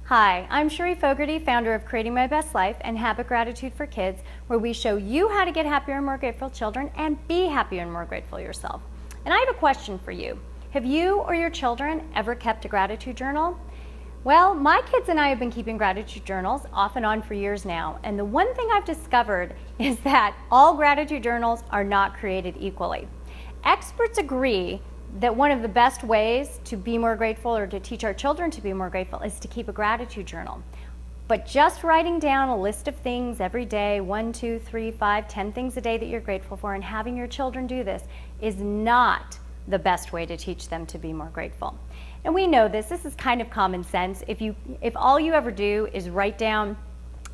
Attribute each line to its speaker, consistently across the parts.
Speaker 1: Hi, I'm Cherie Fogarty, founder of Creating My Best Life and Habit Gratitude for Kids, where we show you how to get happier and more grateful children and be happier and more grateful yourself. And I have a question for you. Have you or your children ever kept a gratitude journal? Well, my kids and I have been keeping gratitude journals off and on for years now, and the one thing I've discovered is that all gratitude journals are not created equally. Experts agree that one of the best ways to be more grateful or to teach our children to be more grateful is to keep a gratitude journal. But just writing down a list of things every day, 1, 2, 3, 5, 10 things a day that you're grateful for, and having your children do this is not the best way to teach them to be more grateful. And we know this is kind of common sense. If all you ever do is write down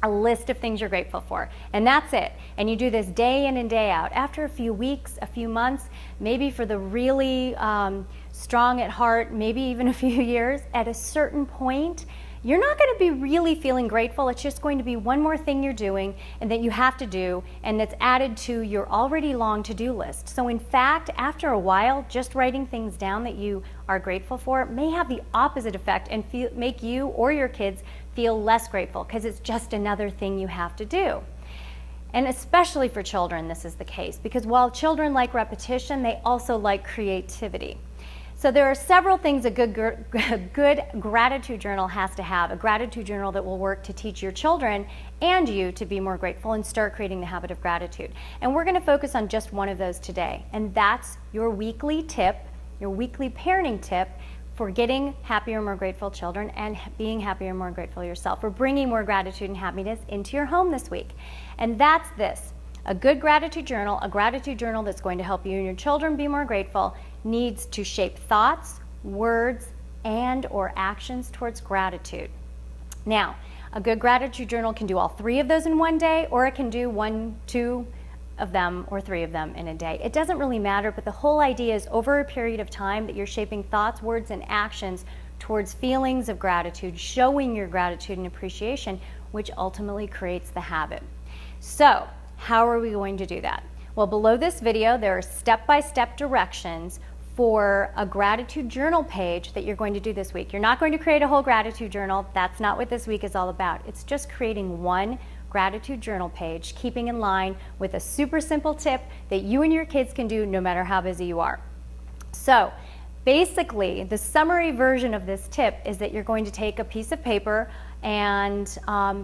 Speaker 1: a list of things you're grateful for, and that's it, and you do this day in and day out, after a few weeks, a few months, maybe for the really strong at heart, maybe even a few years, at a certain point, you're not going to be really feeling grateful. It's just going to be one more thing you're doing and that you have to do, and that's added to your already long to-do list. So in fact, after a while, just writing things down that you are grateful for may have the opposite effect and make you or your kids feel less grateful because it's just another thing you have to do. And especially for children, this is the case, because while children like repetition, they also like creativity. So there are several things a good gratitude journal has to have, a gratitude journal that will work to teach your children and you to be more grateful and start creating the habit of gratitude. And we're going to focus on just one of those today, and that's your weekly tip, your weekly parenting tip for getting happier and more grateful children and being happier and more grateful yourself. We're bringing more gratitude and happiness into your home this week. And that's this. A good gratitude journal, a gratitude journal that's going to help you and your children be more grateful, needs to shape thoughts, words, and or actions towards gratitude. Now, a good gratitude journal can do all three of those in one day, or it can do 1, 2 of them or 3 of them in a day. It doesn't really matter, but the whole idea is over a period of time that you're shaping thoughts, words, and actions towards feelings of gratitude, showing your gratitude and appreciation, which ultimately creates the habit. So, how are we going to do that? Well, below this video, there are step-by-step directions for a gratitude journal page that you're going to do this week. You're not going to create a whole gratitude journal. That's not what this week is all about. It's just creating one gratitude journal page, keeping in line with a super simple tip that you and your kids can do no matter how busy you are. So, basically, the summary version of this tip is that you're going to take a piece of paper and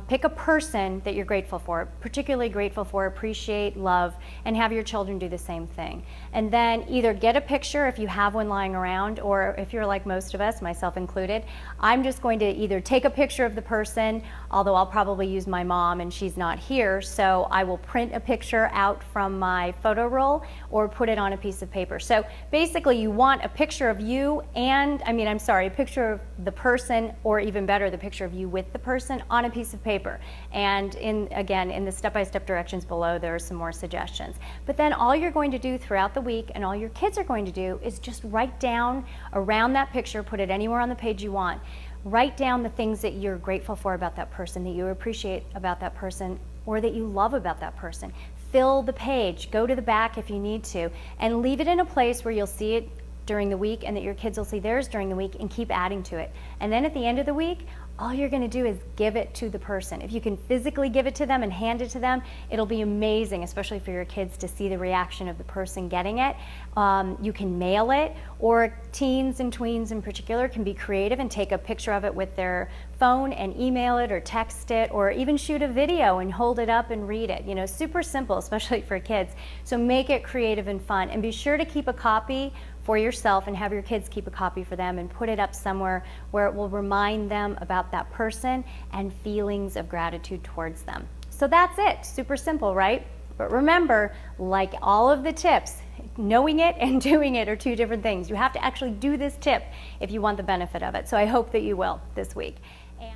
Speaker 1: pick a person that you're grateful for, particularly grateful for, appreciate, love, and have your children do the same thing. And then either get a picture if you have one lying around, or if you're like most of us, myself included, I'm just going to either take a picture of the person, although I'll probably use my mom and she's not here, so I will print a picture out from my photo roll or put it on a piece of paper. So basically you want a picture of you and, a picture of the person, or even better, the picture of you with the person on a piece of paper. And in the step-by-step directions below, there are some more suggestions. But then all you're going to do throughout the week, and all your kids are going to do, is just write down around that picture, put it anywhere on the page you want, write down the things that you're grateful for about that person, that you appreciate about that person, or that you love about that person. Fill the page, go to the back if you need to, and leave it in a place where you'll see it during the week and that your kids will see theirs during the week, and keep adding to it. And then at the end of the week, all you're going to do is give it to the person. If you can physically give it to them and hand it to them, it'll be amazing, especially for your kids, to see the reaction of the person getting it. You can mail it, or teens and tweens in particular can be creative and take a picture of it with their phone and email it or text it, or even shoot a video and hold it up and read it. You know, super simple, especially for kids. So make it creative and fun, and be sure to keep a copy for yourself and have your kids keep a copy for them, and put it up somewhere where it will remind them about that person and feelings of gratitude towards them. So that's it. Super simple, right? But remember, like all of the tips, knowing it and doing it are two different things. You have to actually do this tip if you want the benefit of it. So I hope that you will this week. And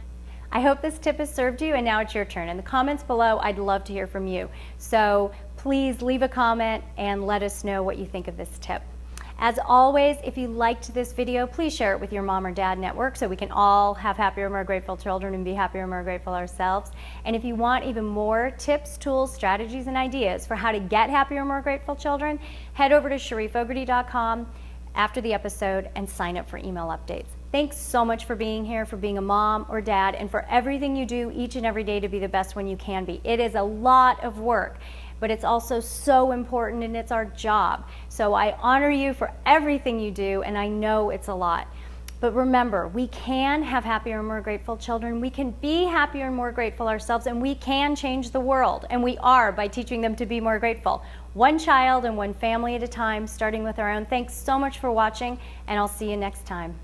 Speaker 1: I hope this tip has served you, and now it's your turn. In the comments below, I'd love to hear from you. So please leave a comment and let us know what you think of this tip. As always, if you liked this video, please share it with your mom or dad network so we can all have happier, more grateful children and be happier, more grateful ourselves. And if you want even more tips, tools, strategies, and ideas for how to get happier, more grateful children, head over to CherieFogarty.com after the episode and sign up for email updates. Thanks so much for being here, for being a mom or dad, and for everything you do each and every day to be the best one you can be. It is a lot of work, but it's also so important, and it's our job. So I honor you for everything you do, and I know it's a lot. But remember, we can have happier and more grateful children. We can be happier and more grateful ourselves, and we can change the world. And we are, by teaching them to be more grateful. One child and one family at a time, starting with our own. Thanks so much for watching, and I'll see you next time.